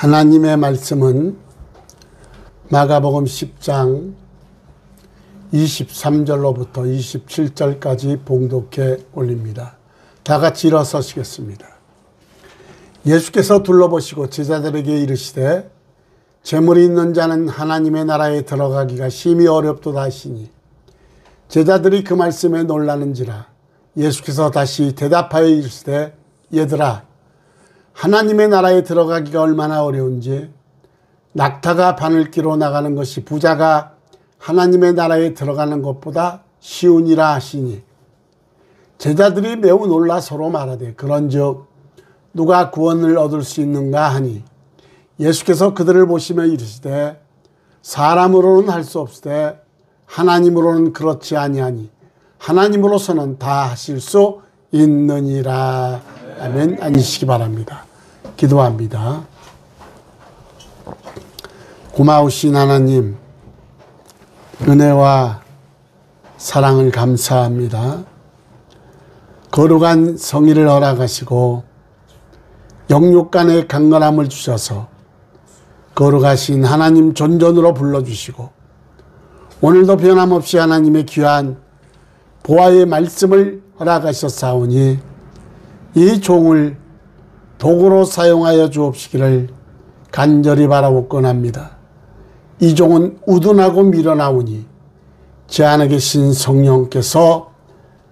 하나님의 말씀은 마가복음 10장 23절로부터 27절까지 봉독해 올립니다. 다 같이 일어서시겠습니다. 예수께서 둘러보시고 제자들에게 이르시되 재물이 있는 자는 하나님의 나라에 들어가기가 심히 어렵도다 하시니 제자들이 그 말씀에 놀라는지라. 예수께서 다시 대답하여 이르시되 얘들아, 하나님의 나라에 들어가기가 얼마나 어려운지 낙타가 바늘기로 나가는 것이 부자가 하나님의 나라에 들어가는 것보다 쉬우니라 하시니 제자들이 매우 놀라 서로 말하되 그런즉 누가 구원을 얻을 수 있는가 하니 예수께서 그들을 보시며 이르시되 사람으로는 할 수 없으되 하나님으로는 그렇지 아니하니 하나님으로서는 다 하실 수 있느니라. 아멘. 앉으시기 바랍니다. 기도합니다. 고마우신 하나님, 은혜와 사랑을 감사합니다. 거룩한 성의를 허락하시고 영육간의 강건함을 주셔서 거룩하신 하나님 존전으로 불러주시고 오늘도 변함없이 하나님의 귀한 보화의 말씀을 허락하셨사오니 이 종을 도구로 사용하여 주옵시기를 간절히 바라옵건합니다. 이 종은 우둔하고 밀어나오니 제 안에 계신 성령께서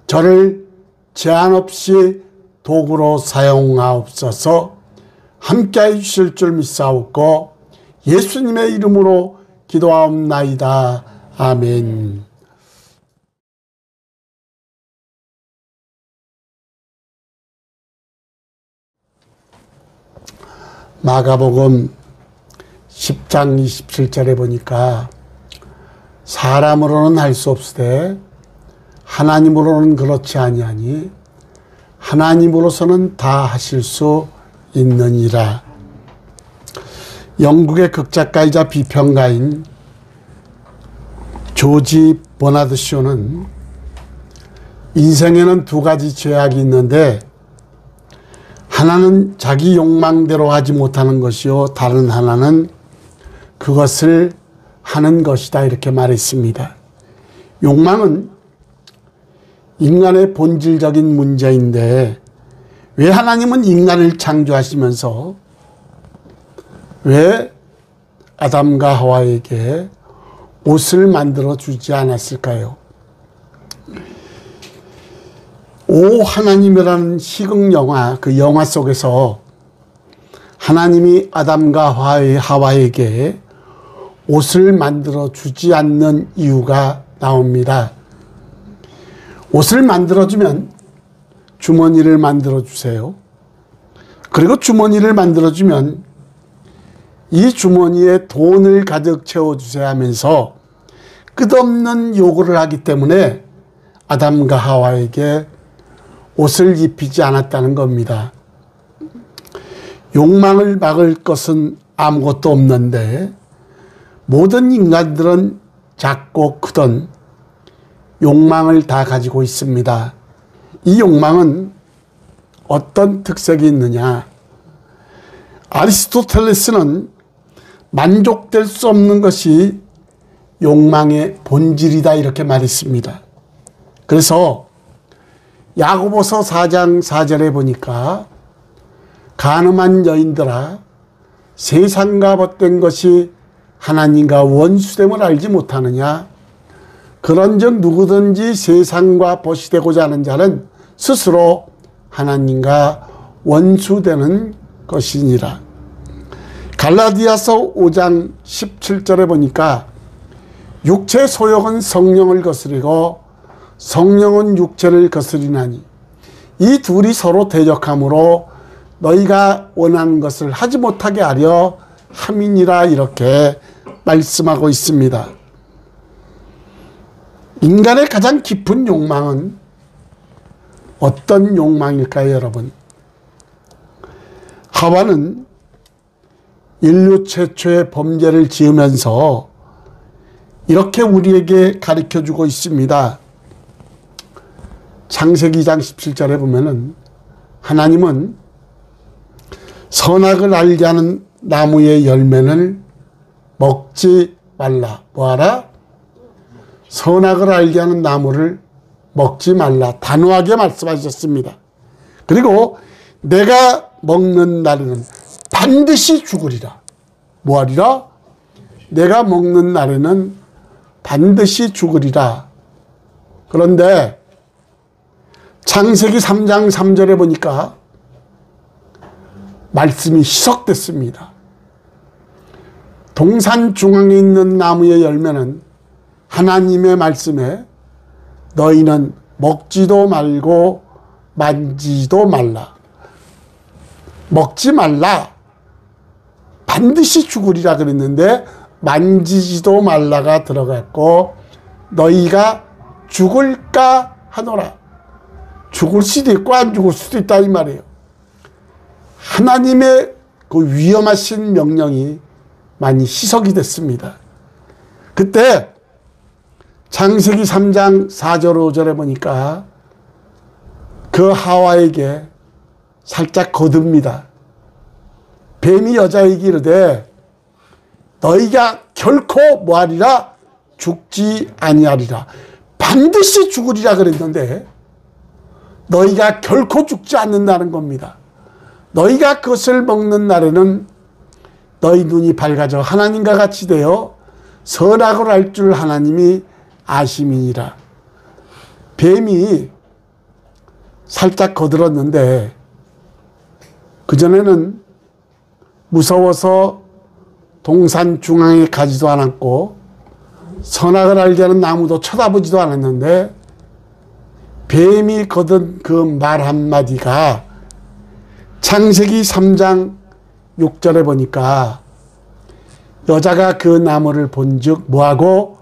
저를 제한 없이 도구로 사용하옵소서. 함께해 주실 줄 믿사옵고 예수님의 이름으로 기도하옵나이다. 아멘. 마가복음 10장 27절에 보니까 사람으로는 할 수 없으되 하나님으로는 그렇지 아니하니 하나님으로서는 다 하실 수 있느니라. 영국의 극작가이자 비평가인 조지 버나드 쇼는 인생에는 두 가지 죄악이 있는데 하나는 자기 욕망대로 하지 못하는 것이요 다른 하나는 그것을 하는 것이다, 이렇게 말했습니다. 욕망은 인간의 본질적인 문제인데 왜 하나님은 인간을 창조하시면서 왜 아담과 하와에게 옷을 만들어 주지 않았을까요? 오 하나님이라는 희극 영화, 그 영화 속에서 하나님이 아담과 하와에게 옷을 만들어 주지 않는 이유가 나옵니다. 옷을 만들어주면 주머니를 만들어주세요. 그리고 주머니를 만들어주면 이 주머니에 돈을 가득 채워주세요 하면서 끝없는 요구를 하기 때문에 아담과 하와에게 옷을 입히지 않았다는 겁니다. 욕망을 막을 것은 아무것도 없는데 모든 인간들은 작고 크던 욕망을 다 가지고 있습니다. 이 욕망은 어떤 특색이 있느냐? 아리스토텔레스는 만족될 수 없는 것이 욕망의 본질이다, 이렇게 말했습니다. 그래서 야고보서 4장 4절에 보니까 간음한 여인들아, 세상과 벗된 것이 하나님과 원수됨을 알지 못하느냐? 그런즉 누구든지 세상과 벗이 되고자 하는 자는 스스로 하나님과 원수되는 것이니라. 갈라디아서 5장 17절에 보니까 육체 소욕은 성령을 거스리고 성령은 육체를 거스리나니 이 둘이 서로 대적하므로 너희가 원하는 것을 하지 못하게 하려 함이니라, 이렇게 말씀하고 있습니다. 인간의 가장 깊은 욕망은 어떤 욕망일까요, 여러분? 하와는 인류 최초의 범죄를 지으면서 이렇게 우리에게 가르쳐주고 있습니다. 창세기 2장 17절에 보면은 하나님은 선악을 알게 하는 나무의 열매를 먹지 말라. 뭐하라? 선악을 알게 하는 나무를 먹지 말라. 단호하게 말씀하셨습니다. 그리고 내가 먹는 날에는 반드시 죽으리라. 뭐하리라? 내가 먹는 날에는 반드시 죽으리라. 그런데 창세기 3장 3절에 보니까 말씀이 희석됐습니다. 동산 중앙에 있는 나무의 열매는 하나님의 말씀에 너희는 먹지도 말고 만지도 말라. 먹지 말라. 반드시 죽으리라 그랬는데 만지지도 말라가 들어갔고 너희가 죽을까 하노라. 죽을 수도 있고 안 죽을 수도 있다 이 말이에요. 하나님의 그 위험하신 명령이 많이 희석이 됐습니다. 그때 창세기 3장 4절 5절에 보니까 그 하와에게 살짝 거듭니다. 뱀이 여자에게 이르되 너희가 결코 뭐하리라? 죽지 아니하리라. 반드시 죽으리라 그랬는데 너희가 결코 죽지 않는다는 겁니다. 너희가 그것을 먹는 날에는 너희 눈이 밝아져 하나님과 같이 되어 선악을 알 줄 하나님이 아심이니라. 뱀이 살짝 거들었는데 그전에는 무서워서 동산 중앙에 가지도 않았고 선악을 알게 하는 나무도 쳐다보지도 않았는데 뱀이 거둔 그 말 한마디가 창세기 3장 6절에 보니까 여자가 그 나무를 본즉 뭐하고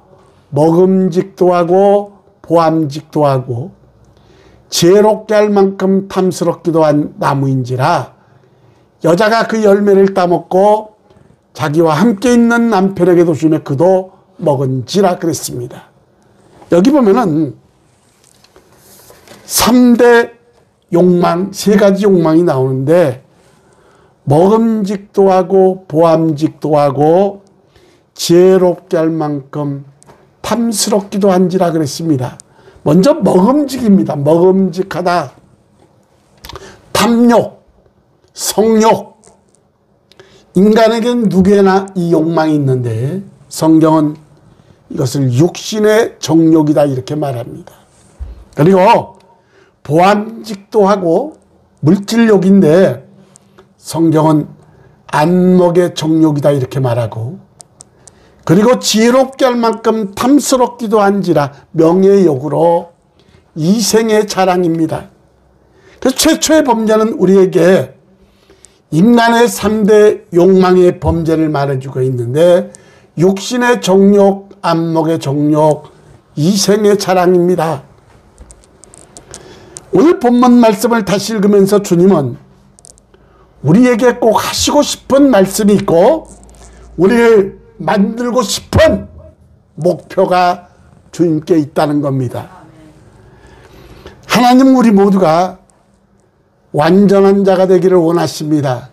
먹음직도 하고 보암직도 하고 지혜롭게 할 만큼 탐스럽기도 한 나무인지라 여자가 그 열매를 따먹고 자기와 함께 있는 남편에게도 주매 그도 먹은지라 그랬습니다. 여기 보면은 3대 욕망, 3가지 욕망이 나오는데 먹음직도 하고 보암직도 하고 지혜롭게 할 만큼 탐스럽기도 한지라 그랬습니다. 먼저 먹음직입니다. 먹음직하다. 탐욕, 성욕. 인간에게는 누구나 이 욕망이 있는데 성경은 이것을 육신의 정욕이다 이렇게 말합니다. 그리고 보암직도 하고 물질욕인데 성경은 안목의 정욕이다 이렇게 말하고 그리고 지혜롭게 할 만큼 탐스럽기도 한지라 명예욕으로 이생의 자랑입니다. 그래서 최초의 범죄는 우리에게 인간의 3대 욕망의 범죄를 말해주고 있는데 육신의 정욕, 안목의 정욕, 이생의 자랑입니다. 오늘 본문 말씀을 다시 읽으면서 주님은 우리에게 꼭 하시고 싶은 말씀이 있고 우리를 만들고 싶은 목표가 주님께 있다는 겁니다. 하나님 우리 모두가 완전한 자가 되기를 원하십니다.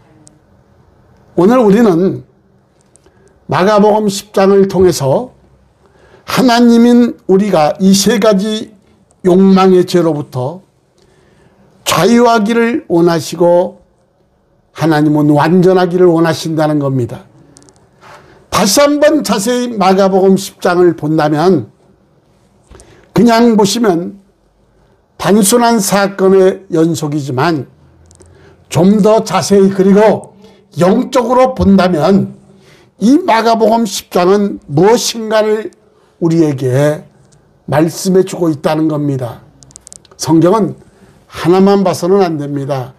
오늘 우리는 마가복음 10장을 통해서 하나님인 우리가 이 3가지 욕망의 죄로부터 자유하기를 원하시고 하나님은 완전하기를 원하신다는 겁니다. 다시 한번 자세히 마가복음 10장을 본다면 그냥 보시면 단순한 사건의 연속이지만 좀 더 자세히 그리고 영적으로 본다면 이 마가복음 10장은 무엇인가를 우리에게 말씀해 주고 있다는 겁니다. 성경은 하나만 봐서는 안 됩니다.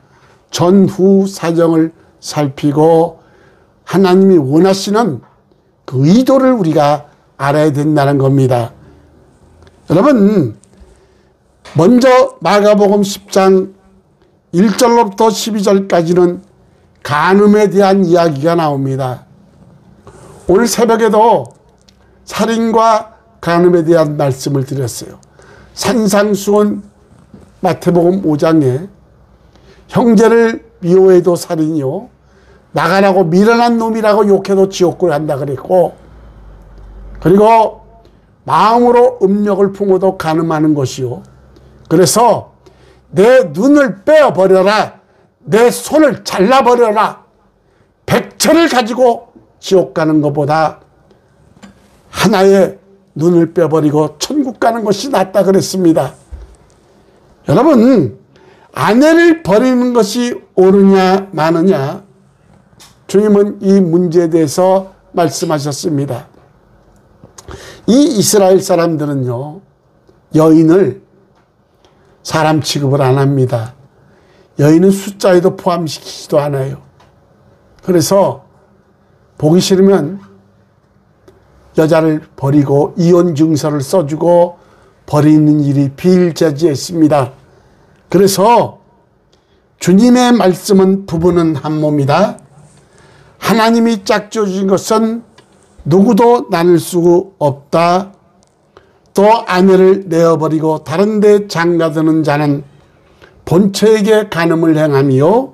전후 사정을 살피고 하나님이 원하시는 그 의도를 우리가 알아야 된다는 겁니다. 여러분 먼저 마가복음 10장 1절로부터 12절까지는 간음에 대한 이야기가 나옵니다. 오늘 새벽에도 살인과 간음에 대한 말씀을 드렸어요. 산상수훈 마태복음 5장에 형제를 미워해도 살인이요 나가라고 미련한 놈이라고 욕해도 지옥불 간다 그랬고, 그리고 마음으로 음욕을 품어도 간음하는 것이요. 그래서 내 눈을 빼어버려라. 내 손을 잘라버려라. 백체를 가지고 지옥 가는 것보다 하나의 눈을 빼버리고 천국 가는 것이 낫다 그랬습니다. 여러분, 아내를 버리는 것이 옳으냐 마느냐, 주님은 이 문제에 대해서 말씀하셨습니다. 이 이스라엘 사람들은요, 여인을 사람 취급을 안 합니다. 여인은 숫자에도 포함시키지도 않아요. 그래서 보기 싫으면 여자를 버리고 이혼 증서를 써주고 버리는 일이 비일자지했습니다. 그래서 주님의 말씀은 부부는 한 몸이다. 하나님이 짝지어 주신 것은 누구도 나눌 수 없다. 또 아내를 내어버리고 다른 데 장가드는 자는 본처에게 간음을 행함이요,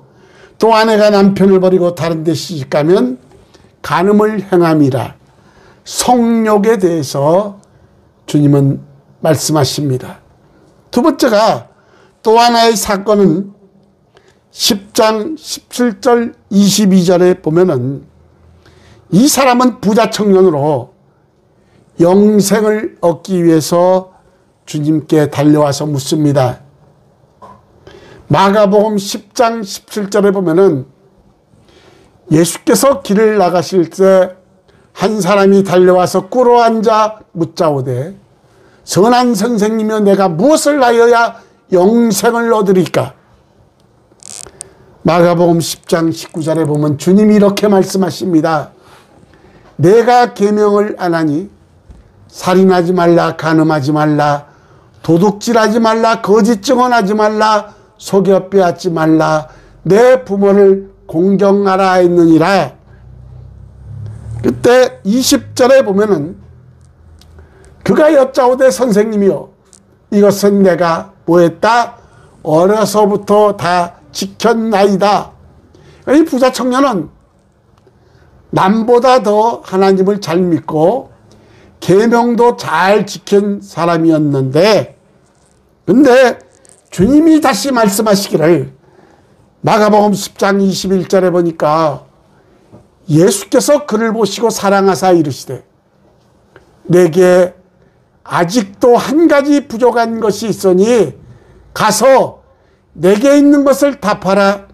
또 아내가 남편을 버리고 다른 데 시집가면 간음을 행함이라. 성욕에 대해서 주님은 말씀하십니다. 두 번째가, 또 하나의 사건은 10장 17절 22절에 보면은 이 사람은 부자 청년으로 영생을 얻기 위해서 주님께 달려와서 묻습니다. 마가복음 10장 17절에 보면은 예수께서 길을 나가실 때 한 사람이 달려와서 꿇어앉아 묻자오되, 선한 선생님이여 내가 무엇을 하여야 영생을 얻으리까? 마가복음 10장 19절에 보면 주님이 이렇게 말씀하십니다. 내가 계명을 안 하니 살인하지 말라, 간음하지 말라, 도둑질하지 말라, 거짓 증언하지 말라, 속여 빼앗지 말라, 내 부모를 공경하라 했느니라. 그때 20절에 보면은 그가 여짜오되 선생님이여 이것은 내가 뭐했다? 어려서부터 다 지켰나이다. 이 부자 청년은 남보다 더 하나님을 잘 믿고 계명도 잘 지킨 사람이었는데, 근데 주님이 다시 말씀하시기를 마가복음 10장 21절에 보니까 예수께서 그를 보시고 사랑하사 이르시되, 내게 아직도 한 가지 부족한 것이 있으니 가서 내게 있는 것을 다 팔아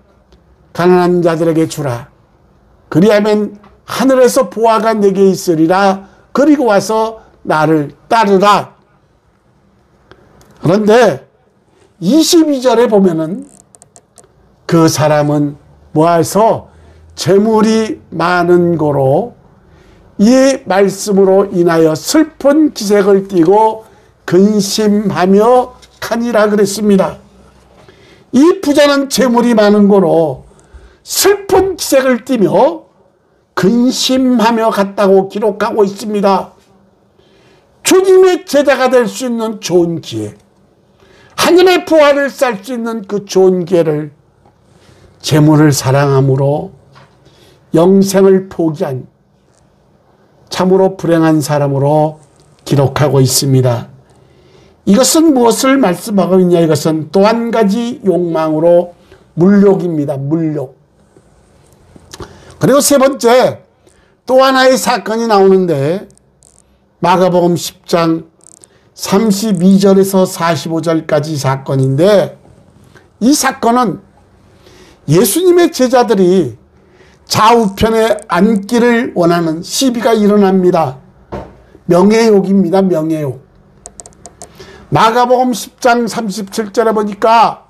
가난한 자들에게 주라. 그리하면 하늘에서 보화가 내게 있으리라. 그리고 와서 나를 따르라. 그런데 22절에 보면은 그 사람은 모아서 재물이 많은 고로 이 말씀으로 인하여 슬픈 기색을 띠고 근심하며 가니라 그랬습니다. 이 부자는 재물이 많은 고로 슬픈 기색을 띠며 근심하며 갔다고 기록하고 있습니다. 주님의 제자가 될 수 있는 좋은 기회, 하늘의 부활을 쌀 수 있는 그 좋은 기회를 재물을 사랑함으로 영생을 포기한 참으로 불행한 사람으로 기록하고 있습니다. 이것은 무엇을 말씀하고 있냐? 이것은 또 한 가지 욕망으로 물욕입니다. 물욕. 그리고 세 번째, 또 하나의 사건이 나오는데 마가복음 10장 32절에서 45절까지 사건인데, 이 사건은 예수님의 제자들이 좌우편에 앉기를 원하는 시비가 일어납니다. 명예욕입니다. 명예욕. 마가복음 10장 37절에 보니까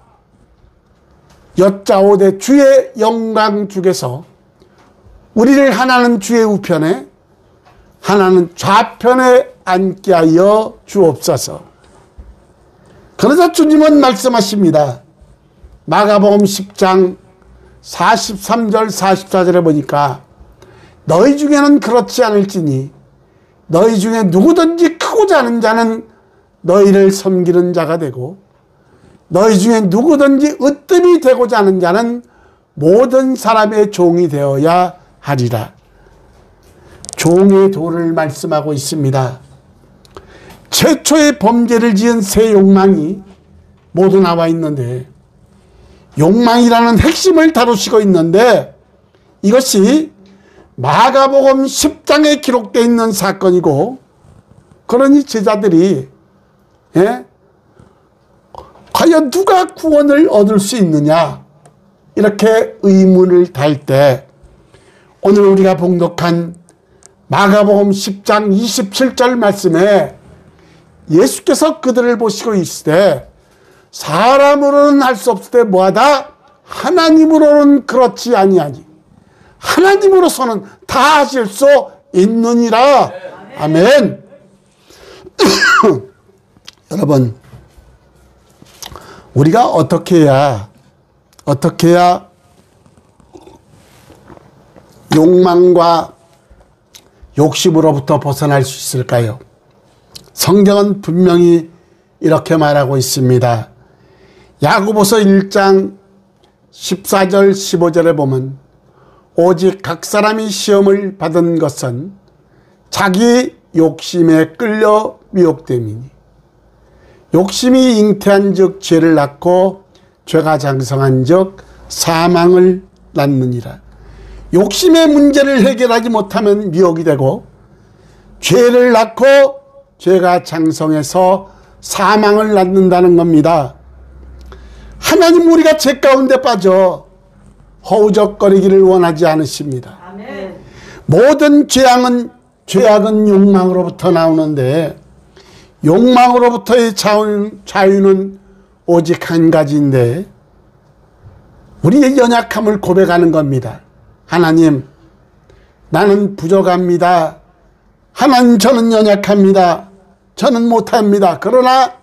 여짜오되 주의 영광 중에서 우리를 하나는 주의 우편에 하나는 좌편에 앉게 하여 주옵소서. 그러자 주님은 말씀하십니다. 마가복음 10장 43절 44절에 보니까 너희 중에는 그렇지 않을지니 너희 중에 누구든지 크고자 하는 자는 너희를 섬기는 자가 되고 너희 중에 누구든지 으뜸이 되고자 하는 자는 모든 사람의 종이 되어야 하리라. 종의 도를 말씀하고 있습니다. 최초의 범죄를 지은 세 욕망이 모두 나와 있는데, 욕망이라는 핵심을 다루시고 있는데, 이것이 마가복음 10장에 기록되어 있는 사건이고, 그러니 제자들이 과연 누가 구원을 얻을 수 있느냐, 이렇게 의문을 달 때 오늘 우리가 봉독한 마가복음 10장 27절 말씀에 예수께서 그들을 보시고 있으되 사람으로는 할 수 없을 때 뭐하다? 하나님으로는 그렇지 아니하니 하나님으로서는 다 하실 수 있느니라. 아멘. 여러분, 우리가 어떻게 해야 욕망과 욕심으로부터 벗어날 수 있을까요? 성경은 분명히 이렇게 말하고 있습니다. 야고보서 1장 14절 15절에 보면 오직 각 사람이 시험을 받은 것은 자기 욕심에 끌려 미혹됨이니 욕심이 잉태한 즉 죄를 낳고 죄가 장성한 즉 사망을 낳느니라. 욕심의 문제를 해결하지 못하면 미혹이 되고 죄를 낳고 죄가 장성해서 사망을 낳는다는 겁니다. 하나님, 우리가 죄 가운데 빠져 허우적거리기를 원하지 않으십니다. 아멘. 모든 죄악은 욕망으로부터 나오는데 욕망으로부터의 자유는 오직 한 가지인데 우리의 연약함을 고백하는 겁니다. 하나님, 나는 부족합니다. 하나님, 저는 연약합니다. 저는 못합니다. 그러나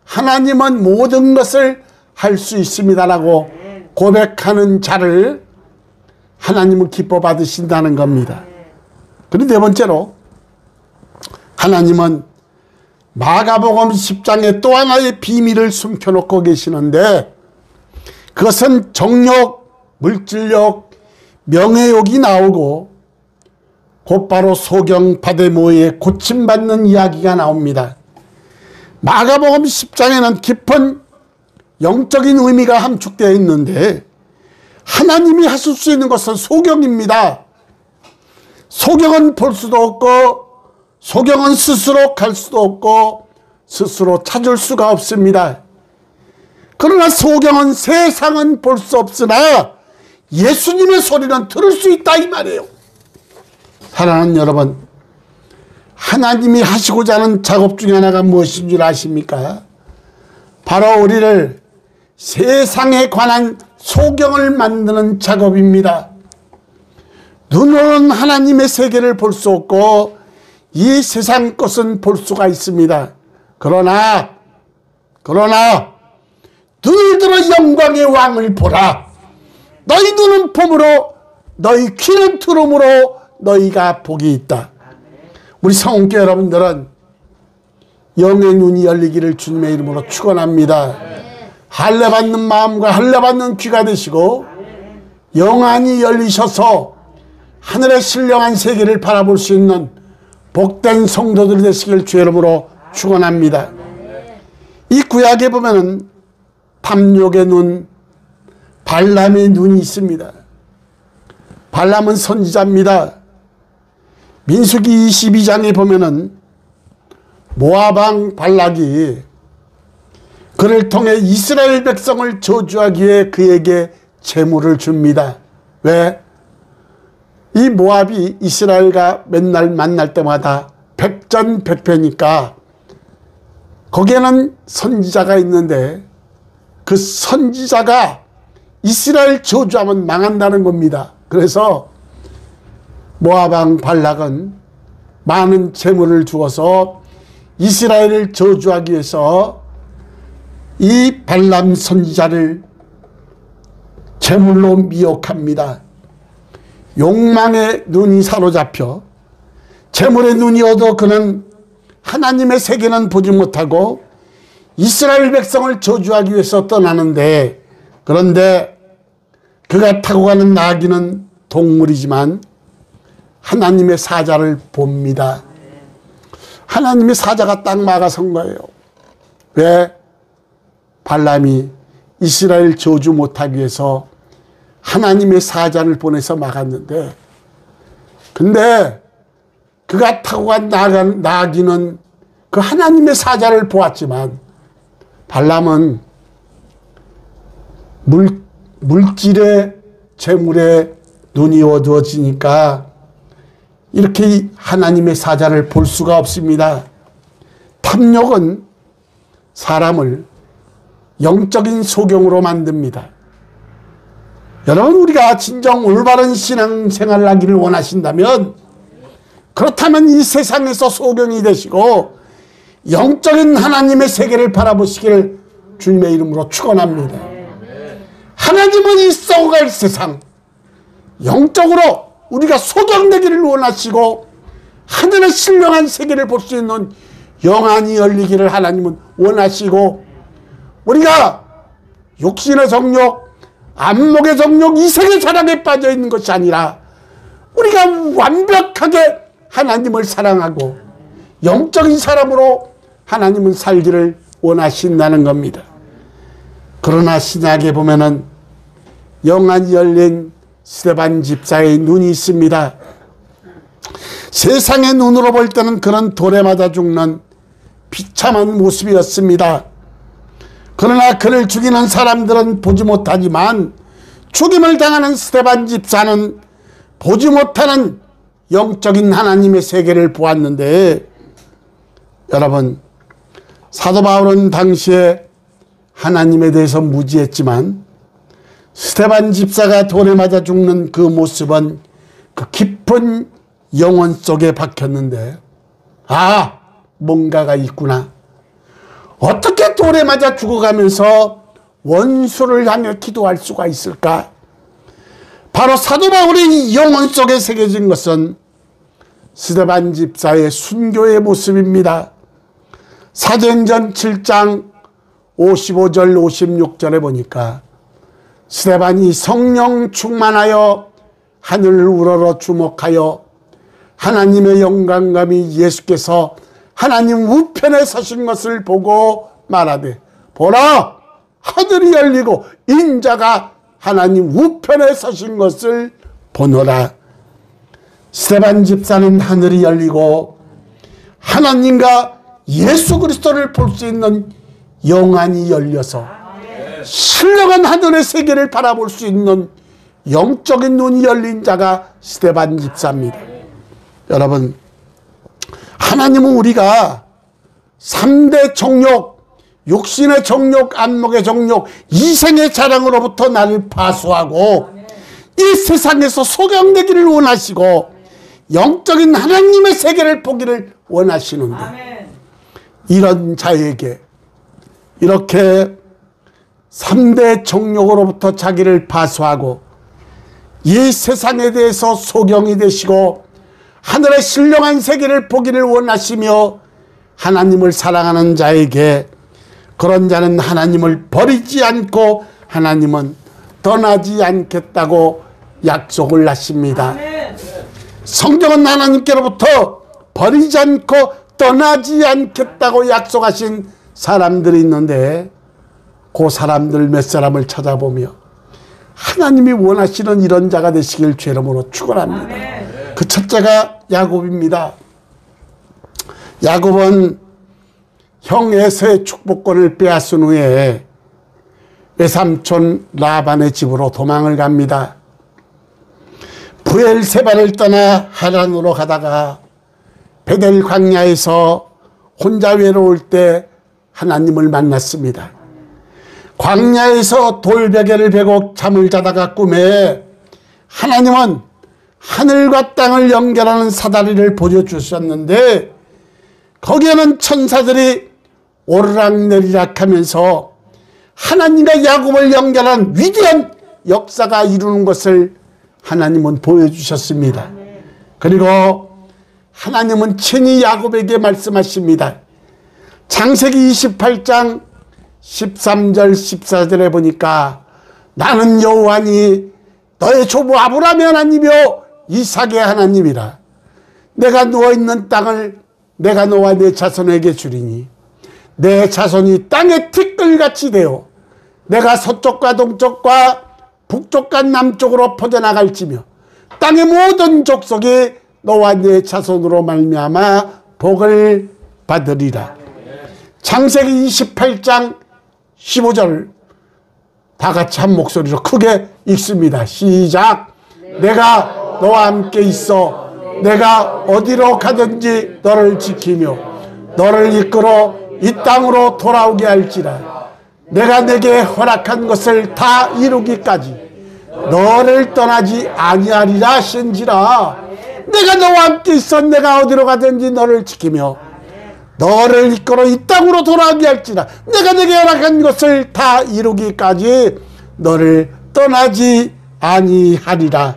하나님은 모든 것을 할 수 있습니다라고 고백하는 자를 하나님은 기뻐 받으신다는 겁니다. 그리고 네 번째로, 하나님은 마가복음 10장에 또 하나의 비밀을 숨겨놓고 계시는데 그것은 정욕, 물질욕, 명예욕이 나오고 곧바로 소경 바데모에 고침받는 이야기가 나옵니다. 마가복음 10장에는 깊은 영적인 의미가 함축되어 있는데 하나님이 하실 수 있는 것은 소경입니다. 소경은 볼 수도 없고 소경은 스스로 갈 수도 없고 스스로 찾을 수가 없습니다. 그러나 소경은 세상은 볼 수 없으나 예수님의 소리는 들을 수 있다, 이 말이에요. 사랑하는 여러분, 하나님이 하시고자 하는 작업 중에 하나가 무엇인 줄 아십니까? 바로 우리를 세상에 관한 소경을 만드는 작업입니다. 눈으로는 하나님의 세계를 볼 수 없고 이 세상 것은 볼 수가 있습니다. 그러나 눈을 들어 영광의 왕을 보라. 너희 눈은 봄으로 너희 귀는 들음으로 너희가 복이 있다. 우리 성은교 여러분들은 영의 눈이 열리기를 주님의 이름으로 축원합니다. 할례받는 마음과 할례받는 귀가 되시고 영안이 열리셔서 하늘의 신령한 세계를 바라볼 수 있는 복된 성도들이 되시길 주의 이름으로 축원합니다. 이 구약에 보면은 탐욕의 눈, 발람의 눈이 있습니다. 발람은 선지자입니다. 민수기 22장에 보면은 모압 왕 발락이 그를 통해 이스라엘 백성을 저주하기 위해 그에게 재물을 줍니다. 왜? 이 모압이 이스라엘과 맨날 만날 때마다 백전백패니까 거기에는 선지자가 있는데 그 선지자가 이스라엘 저주하면 망한다는 겁니다. 그래서 모압 왕 발락은 많은 재물을 주어서 이스라엘을 저주하기 위해서 이 발람 선지자를 재물로 미혹합니다. 욕망의 눈이 사로잡혀 재물의 눈이 얻어 그는 하나님의 세계는 보지 못하고 이스라엘 백성을 저주하기 위해서 떠나는데, 그런데 그가 타고 가는 나귀는 동물이지만 하나님의 사자를 봅니다. 하나님의 사자가 딱 막아선 거예요. 왜? 발람이 이스라엘 저주 못하기 위해서 하나님의 사자를 보내서 막았는데, 근데 그가 타고 간 나귀는 그 하나님의 사자를 보았지만 발람은 물질의 재물에 눈이 어두워지니까 이렇게 하나님의 사자를 볼 수가 없습니다. 탐욕은 사람을 영적인 소경으로 만듭니다. 여러분, 우리가 진정 올바른 신앙생활을 하기를 원하신다면, 그렇다면 이 세상에서 소경이 되시고 영적인 하나님의 세계를 바라보시기를 주님의 이름으로 축원합니다. 하나님은 이 썩어갈 세상, 영적으로 우리가 소경되기를 원하시고 하늘의 신령한 세계를 볼 수 있는 영안이 열리기를 하나님은 원하시고, 우리가 욕심의 정욕, 안목의 정욕, 이색의 자랑에 빠져 있는 것이 아니라 우리가 완벽하게 하나님을 사랑하고 영적인 사람으로 하나님은 살기를 원하신다는 겁니다. 그러나 신약에 보면은 영안이 열린 스데반 집사의 눈이 있습니다. 세상의 눈으로 볼 때는 그런 돌에 맞아 죽는 비참한 모습이었습니다. 그러나 그를 죽이는 사람들은 보지 못하지만 죽임을 당하는 스데반 집사는 보지 못하는 영적인 하나님의 세계를 보았는데, 여러분, 사도 바울은 당시에 하나님에 대해서 무지했지만 스데반 집사가 돌에 맞아 죽는 그 모습은 그 깊은 영혼 속에 박혔는데, 아, 뭔가가 있구나. 어떻게 돌에 맞아 죽어가면서 원수를 향해 기도할 수가 있을까? 바로 사도 바울의 영혼 속에 새겨진 것은 스데반 집사의 순교의 모습입니다. 사도행전 7장 55절 56절에 보니까 스데반이 성령 충만하여 하늘을 우러러 주목하여 하나님의 영광감이 예수께서 하나님 우편에 서신 것을 보고 말하되, 보라, 하늘이 열리고 인자가 하나님 우편에 서신 것을 보노라. 스데반 집사는 하늘이 열리고 하나님과 예수 그리스도를 볼 수 있는 영안이 열려서 신령한 하늘의 세계를 바라볼 수 있는 영적인 눈이 열린 자가 스데반 집사입니다. 여러분, 하나님은 우리가 3대 정욕, 육신의 정욕, 안목의 정욕, 이생의 자랑으로부터 나를 파수하고 이 세상에서 소경되기를 원하시고 영적인 하나님의 세계를 보기를 원하시는데, 이런 자에게 이렇게 3대 정욕으로부터 자기를 파수하고 이 세상에 대해서 소경이 되시고 하늘의 신령한 세계를 보기를 원하시며 하나님을 사랑하는 자에게, 그런 자는 하나님을 버리지 않고 하나님은 떠나지 않겠다고 약속을 하십니다. 성경은 하나님께로부터 버리지 않고 떠나지 않겠다고 약속하신 사람들이 있는데, 그 사람들 몇 사람을 찾아보며 하나님이 원하시는 이런 자가 되시길 주 이름으로 축원합니다. 그 첫째가 야곱입니다. 야곱은 형 에서의 축복권을 빼앗은 후에 외삼촌 라반의 집으로 도망을 갑니다. 브엘세바를 떠나 하란으로 가다가 베델 광야에서 혼자 외로울 때 하나님을 만났습니다. 광야에서 돌베개를 베고 잠을 자다가 꿈에 하나님은 하늘과 땅을 연결하는 사다리를 보여주셨는데, 거기에는 천사들이 오르락내리락 하면서 하나님과 야곱을 연결한 위대한 역사가 이루는 것을 하나님은 보여주셨습니다. 그리고 하나님은 친히 야곱에게 말씀하십니다. 창세기 28장 13절 14절에 보니까 나는 여호와니 너의 조부 아브라함의 하나님이요 이삭의 하나님이라. 내가 누워있는 땅을 내가 너와 내 자손에게 주리니 내 자손이 땅의 티끌같이 되어 내가 서쪽과 동쪽과 북쪽과 남쪽으로 퍼져나갈지며 땅의 모든 족속이 너와 내 자손으로 말미암아 복을 받으리라. 창세기 28장 15절 다 같이 한 목소리로 크게 읽습니다. 시작. 내가 너와 함께 있어 내가 어디로 가든지 너를 지키며 너를 이끌어 이 땅으로 돌아오게 할지라. 내가 내게 허락한 것을 다 이루기까지 너를 떠나지 아니하리라 하신지라. 내가 너와 함께 있어 내가 어디로 가든지 너를 지키며 너를 이끌어 이 땅으로 돌아오게 할지라. 내가 내게 허락한 것을 다 이루기까지 너를 떠나지 아니하리라.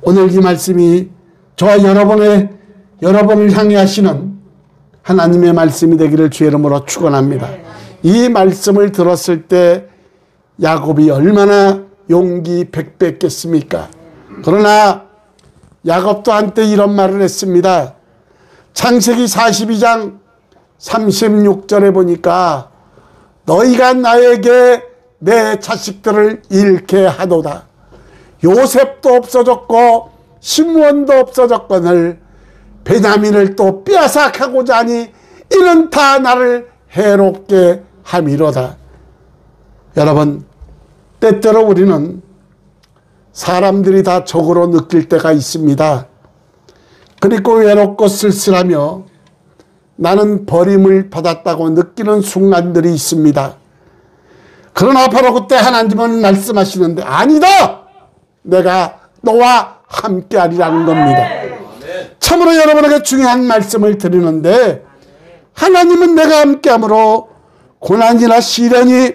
오늘 이 말씀이 저와 여러분을 향해 하시는 하나님의 말씀이 되기를 주의 이름으로 축원합니다. 이 말씀을 들었을 때 야곱이 얼마나 용기 백배했겠습니까? 그러나 야곱도 한때 이런 말을 했습니다. 창세기 42장 36절에 보니까 너희가 나에게 내 자식들을 잃게 하도다. 요셉도 없어졌고 시므온도 없어졌거늘 베냐민을 또 빼앗아가고자 하니 이는 다 나를 해롭게 함이로다. 여러분, 때때로 우리는 사람들이 다 적으로 느낄 때가 있습니다. 그리고 외롭고 쓸쓸하며 나는 버림을 받았다고 느끼는 순간들이 있습니다. 그러나 바로 그때 하나님은 말씀하시는데 아니다! 내가 너와 함께하리라는 겁니다. 참으로 여러분에게 중요한 말씀을 드리는데 하나님은 내가 함께함으로 고난이나 시련이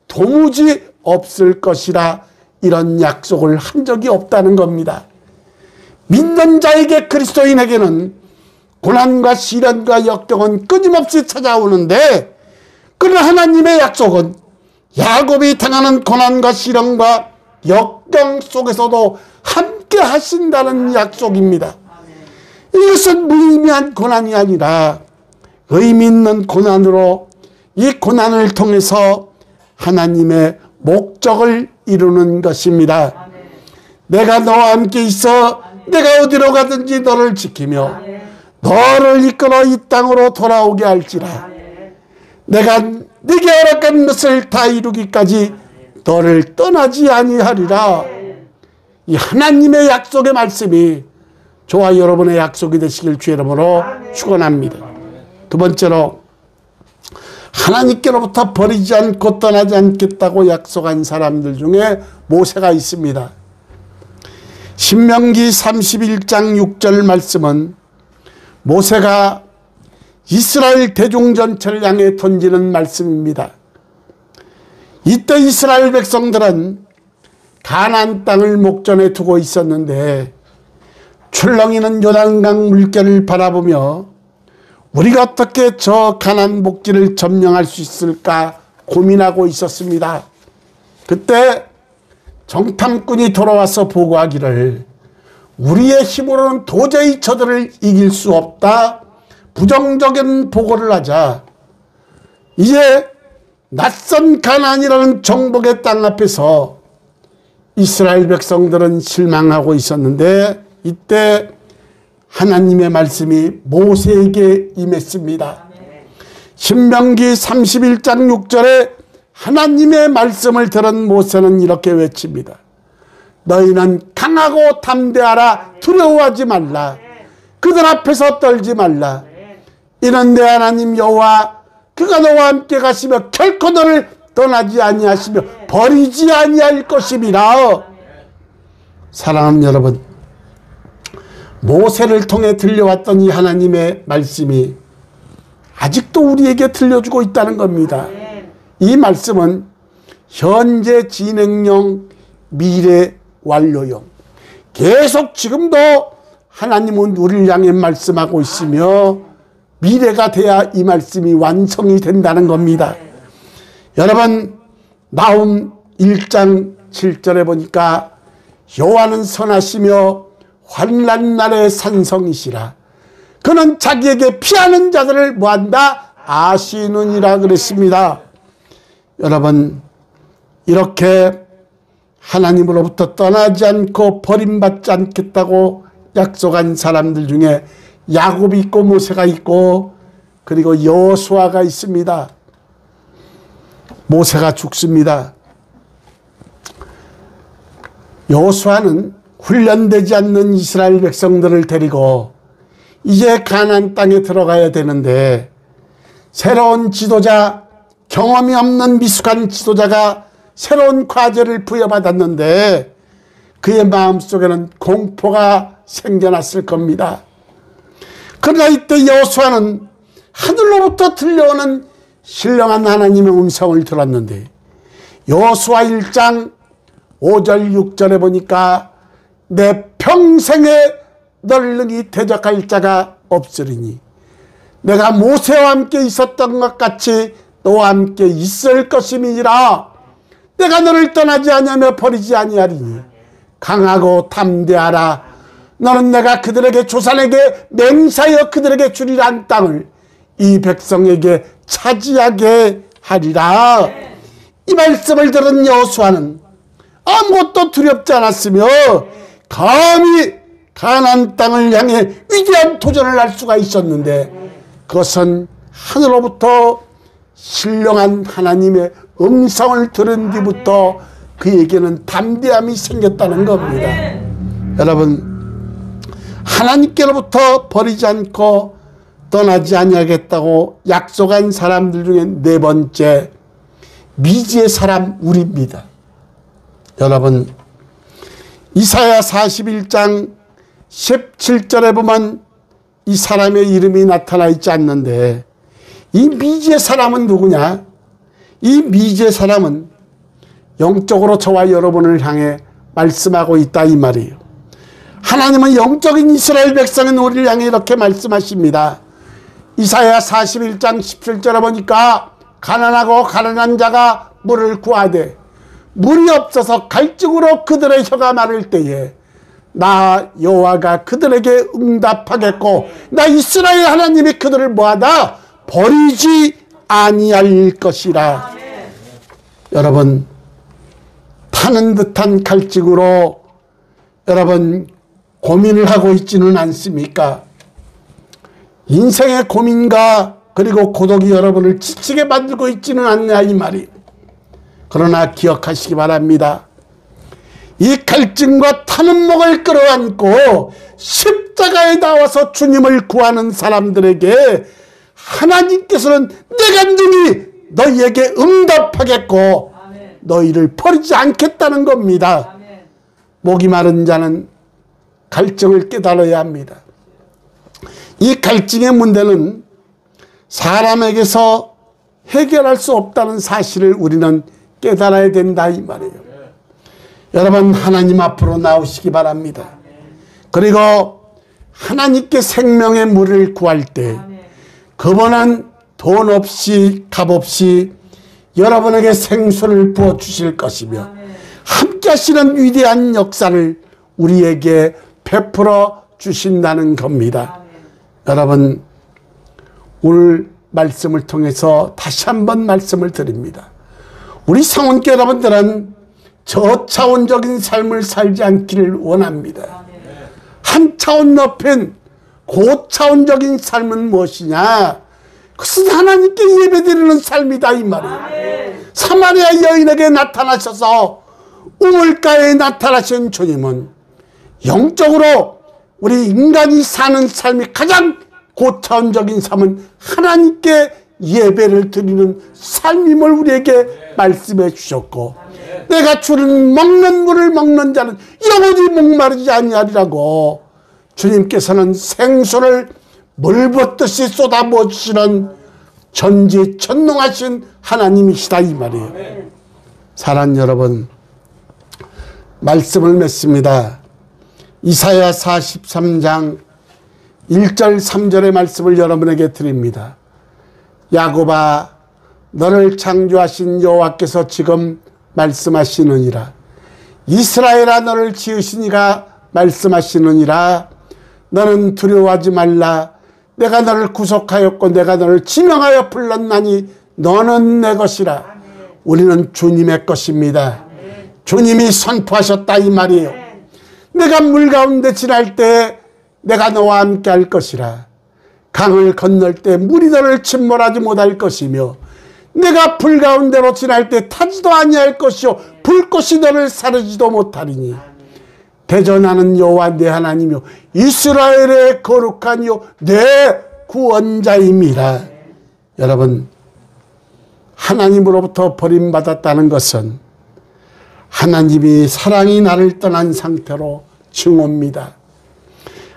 도무지 없을 것이라 이런 약속을 한 적이 없다는 겁니다. 믿는 자에게 그리스도인에게는 고난과 시련과 역경은 끊임없이 찾아오는데 그러나 하나님의 약속은 야곱이 당하는 고난과 시련과 역경 속에서도 함께 하신다는 약속입니다. 이것은 무의미한 고난이 아니라 의미 있는 고난으로 이 고난을 통해서 하나님의 목적을 이루는 것입니다. 내가 너와 함께 있어 내가 어디로 가든지 너를 지키며 너를 이끌어 이 땅으로 돌아오게 할지라. 내가 네게 허락한 것을 다 이루기까지 너를 떠나지 아니하리라. 이 하나님의 약속의 말씀이 저와 여러분의 약속이 되시길 주의 이름으로 축원합니다. 두 번째로 하나님께로부터 버리지 않고 떠나지 않겠다고 약속한 사람들 중에 모세가 있습니다. 신명기 31장 6절 말씀은 모세가 이스라엘 대중 전체를 향해 던지는 말씀입니다. 이때 이스라엘 백성들은 가나안 땅을 목전에 두고 있었는데 출렁이는 요단강 물결을 바라보며 우리가 어떻게 저 가나안 목지를 점령할 수 있을까 고민하고 있었습니다. 그때 정탐꾼이 돌아와서 보고하기를 우리의 힘으로는 도저히 저들을 이길 수 없다. 부정적인 보고를 하자 이제 낯선 가나안이라는 정복의 땅 앞에서 이스라엘 백성들은 실망하고 있었는데 이때 하나님의 말씀이 모세에게 임했습니다. 신명기 31장 6절에 하나님의 말씀을 들은 모세는 이렇게 외칩니다. 너희는 강하고 담대하라. 두려워하지 말라. 그들 앞에서 떨지 말라. 이는 내 하나님 여호와 그가 너와 함께 가시며 결코 너를 떠나지 아니하시며 버리지 아니할 것임이라. 사랑하는 여러분, 모세를 통해 들려왔던 이 하나님의 말씀이 아직도 우리에게 들려주고 있다는 겁니다. 이 말씀은 현재 진행형, 미래 완료형. 계속 지금도 하나님은 우리를 향해 말씀하고 있으며 미래가 돼야 이 말씀이 완성이 된다는 겁니다. 여러분, 나훔 1장 7절에 보니까 여호와는 선하시며 환난 날의 산성이시라. 그는 자기에게 피하는 자들을 뭐한다? 아시느니라 그랬습니다. 여러분, 이렇게 하나님으로부터 떠나지 않고 버림받지 않겠다고 약속한 사람들 중에 야곱이 있고 모세가 있고 그리고 여호수아가 있습니다. 모세가 죽습니다. 여호수아는 훈련되지 않는 이스라엘 백성들을 데리고 이제 가나안 땅에 들어가야 되는데 새로운 지도자, 경험이 없는 미숙한 지도자가 새로운 과제를 부여받았는데 그의 마음속에는 공포가 생겨났을 겁니다. 그러나 이때 여호수아는 하늘로부터 들려오는 신령한 하나님의 음성을 들었는데 여호수아 1장 5절 6절에 보니까 내 평생에 너를 능히 대적할 자가 없으리니 내가 모세와 함께 있었던 것 같이 너와 함께 있을 것임이니라. 내가 너를 떠나지 아니하며 버리지 아니하리니 강하고 담대하라. 너는 내가 그들에게 조상에게 맹세하여 그들에게 주리란 땅을 이 백성에게 차지하게 하리라. 이 말씀을 들은 여호수아는 아무것도 두렵지 않았으며 감히 가나안 땅을 향해 위대한 도전을 할 수가 있었는데 그것은 하늘로부터 신령한 하나님의 음성을 들은 뒤부터 그에게는 담대함이 생겼다는 겁니다. 여러분, 하나님께로부터 버리지 않고 떠나지 아니하겠다고 약속한 사람들 중에 네 번째, 미지의 사람 우리입니다. 여러분, 이사야 41장 17절에 보면 이 사람의 이름이 나타나 있지 않는데 이 미지의 사람은 누구냐? 이 미지의 사람은 영적으로 저와 여러분을 향해 말씀하고 있다 이 말이에요. 하나님은 영적인 이스라엘 백성인 우리를 향해 이렇게 말씀하십니다. 이사야 41장 17절에 보니까 가난하고 가난한 자가 물을 구하되 물이 없어서 갈증으로 그들의 혀가 마를 때에 나 여호와가 그들에게 응답하겠고 나 이스라엘 하나님이 그들을 뭐하다? 버리지 아니할 것이라. 여러분, 타는 듯한 갈증으로 여러분 고민을 하고 있지는 않습니까? 인생의 고민과 그리고 고독이 여러분을 지치게 만들고 있지는 않냐 이 말이. 그러나 기억하시기 바랍니다. 이 갈증과 타는 목을 끌어안고 십자가에 나와서 주님을 구하는 사람들에게 하나님께서는 내가 능히 너희에게 응답하겠고 너희를 버리지 않겠다는 겁니다. 목이 마른 자는 갈증을 깨달아야 합니다. 이 갈증의 문제는 사람에게서 해결할 수 없다는 사실을 우리는 깨달아야 된다 이 말이에요. 여러분, 하나님 앞으로 나오시기 바랍니다. 그리고 하나님께 생명의 물을 구할 때 그분은 돈 없이 값 없이 여러분에게 생수를 부어주실 것이며 함께 하시는 위대한 역사를 우리에게 베풀어 주신다는 겁니다. 여러분, 오늘 말씀을 통해서 다시 한번 말씀을 드립니다. 우리 성원교 여러분들은 저차원적인 삶을 살지 않기를 원합니다. 한 차원 높인 고차원적인 삶은 무엇이냐? 그것은 하나님께 예배드리는 삶이다 이 말이에요. 사마리아 여인에게 나타나셔서 우물가에 나타나신 주님은 영적으로 우리 인간이 사는 삶이 가장 고차원적인 삶은 하나님께 예배를 드리는 삶임을 우리에게 말씀해 주셨고 내가 주는 먹는 물을 먹는 자는 영원히 목마르지 아니하리라고 주님께서는 생수를 물 붓듯이 쏟아부어 주시는 전지전능하신 하나님이시다 이 말이에요. 사랑하는 여러분, 말씀을 맺습니다. 이사야 43장 1절 3절의 말씀을 여러분에게 드립니다. 야곱아, 너를 창조하신 여호와께서 지금 말씀하시느니라. 이스라엘아 너를 지으신 이가 말씀하시느니라. 너는 두려워하지 말라. 내가 너를 구속하였고 내가 너를 지명하여 불렀나니 너는 내 것이라. 우리는 주님의 것입니다. 주님이 선포하셨다 이 말이에요. 내가 물 가운데 지날 때 내가 너와 함께 할 것이라. 강을 건널 때 물이 너를 침몰하지 못할 것이며 내가 불 가운데로 지날 때 타지도 아니할 것이요 불꽃이 너를 사르지도 못하리니 대전하는 여호와 내 하나님이요 이스라엘의 거룩한 이요 내 구원자입니다. 여러분, 하나님으로부터 버림받았다는 것은 하나님이 사랑이 나를 떠난 상태로 증오입니다.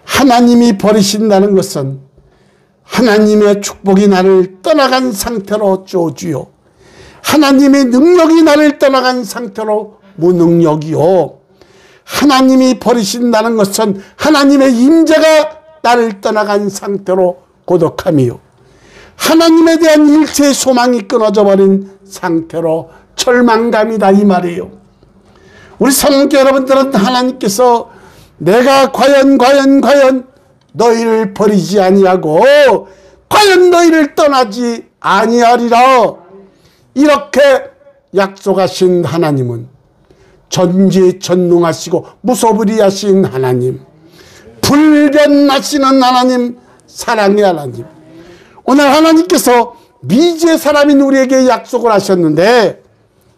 하나님이 버리신다는 것은 하나님의 축복이 나를 떠나간 상태로 저주요, 하나님의 능력이 나를 떠나간 상태로 무능력이요, 하나님이 버리신다는 것은 하나님의 임재가 나를 떠나간 상태로 고독함이요, 하나님에 대한 일체의 소망이 끊어져 버린 상태로 절망감이다 이 말이에요. 우리 성도 여러분들은 하나님께서 내가 과연 너희를 버리지 아니하고 과연 너희를 떠나지 아니하리라 이렇게 약속하신 하나님은 전지전능하시고 무소불위하신 하나님, 불변하시는 하나님, 사랑의 하나님. 오늘 하나님께서 미지의 사람인 우리에게 약속을 하셨는데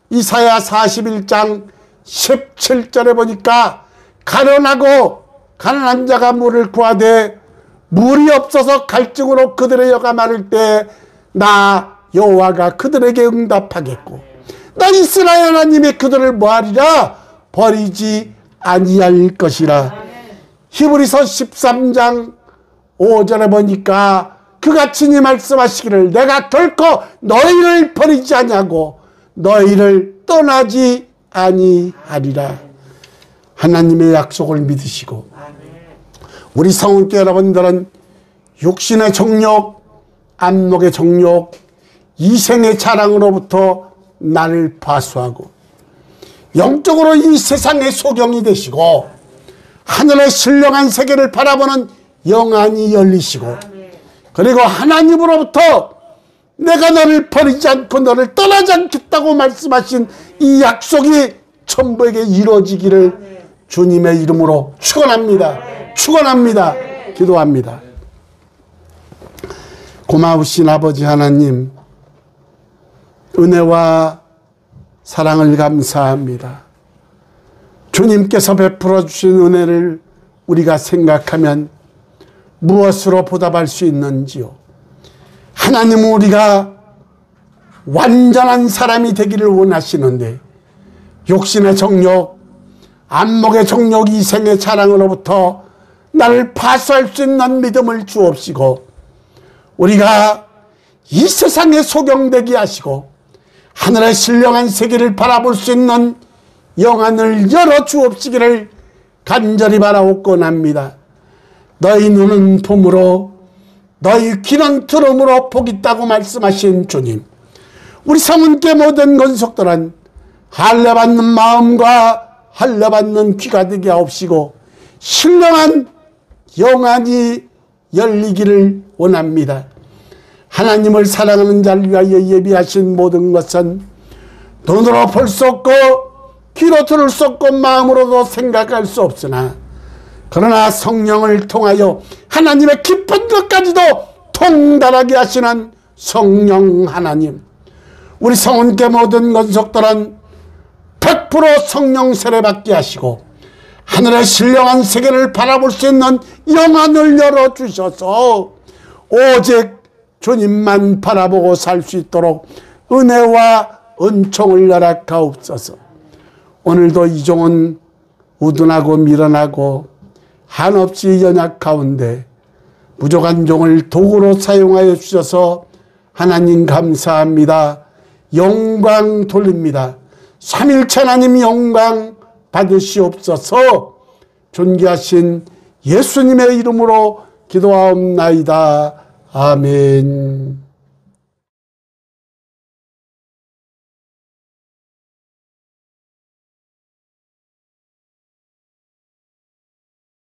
이사야 41장 17절에 보니까 가련하고 가난한 자가 물을 구하되 물이 없어서 갈증으로 그들의 여가 마를 때 나 여호와가 그들에게 응답하겠고 나 이스라엘 하나님이 그들을 뭐하리라? 버리지 아니할 것이라. 히브리서 13장 5절에 보니까 그가 친히 말씀하시기를 내가 결코 너희를 버리지 아니하고 너희를 떠나지 아니하리라. 하나님의 약속을 믿으시고 우리 성도 여러분들은 육신의 정욕, 안목의 정욕, 이생의 자랑으로부터 나를 파수하고 영적으로 이 세상의 소경이 되시고 하늘의 신령한 세계를 바라보는 영안이 열리시고 그리고 하나님으로부터 내가 너를 버리지 않고 너를 떠나지 않겠다고 말씀하신 이 약속이 전부에게 이루어지기를 주님의 이름으로 축원합니다. 축원합니다. 기도합니다. 고마우신 아버지 하나님, 은혜와 사랑을 감사합니다. 주님께서 베풀어 주신 은혜를 우리가 생각하면 무엇으로 보답할 수 있는지요? 하나님은 우리가 완전한 사람이 되기를 원하시는데 욕심의 정욕, 안목의 정욕, 이생의 자랑으로부터 나를 파수할 수 있는 믿음을 주옵시고 우리가 이 세상에 소경되게 하시고 하늘의 신령한 세계를 바라볼 수 있는 영안을 열어 주옵시기를 간절히 바라옵곤합니다. 너희 눈은 봄으로 너희 귀는 들음으로 복 있다고 말씀하신 주님, 우리 성은교 모든 권속들은 할례받는 마음과 할례받는 귀가 되게 하옵시고 신령한 영안이 열리기를 원합니다. 하나님을 사랑하는 자를 위하여 예비하신 모든 것은 눈으로 볼 수 없고 귀로 들을 수 없고 마음으로도 생각할 수 없으나 그러나 성령을 통하여 하나님의 깊은 것까지도 통달하게 하시는 성령 하나님, 우리 성은교 모든 권속들은 100% 성령 세례받게 하시고 하늘의 신령한 세계를 바라볼 수 있는 영안을 열어주셔서 오직 주님만 바라보고 살 수 있도록 은혜와 은총을 허락하옵소서. 오늘도 이종은 우둔하고 미련하고 한없이 연약 가운데 부족한 종을 도구로 사용하여 주셔서 하나님 감사합니다. 영광 돌립니다. 삼일체 하나님 영광 받으시옵소서. 존귀하신 예수님의 이름으로 기도하옵나이다. 아멘.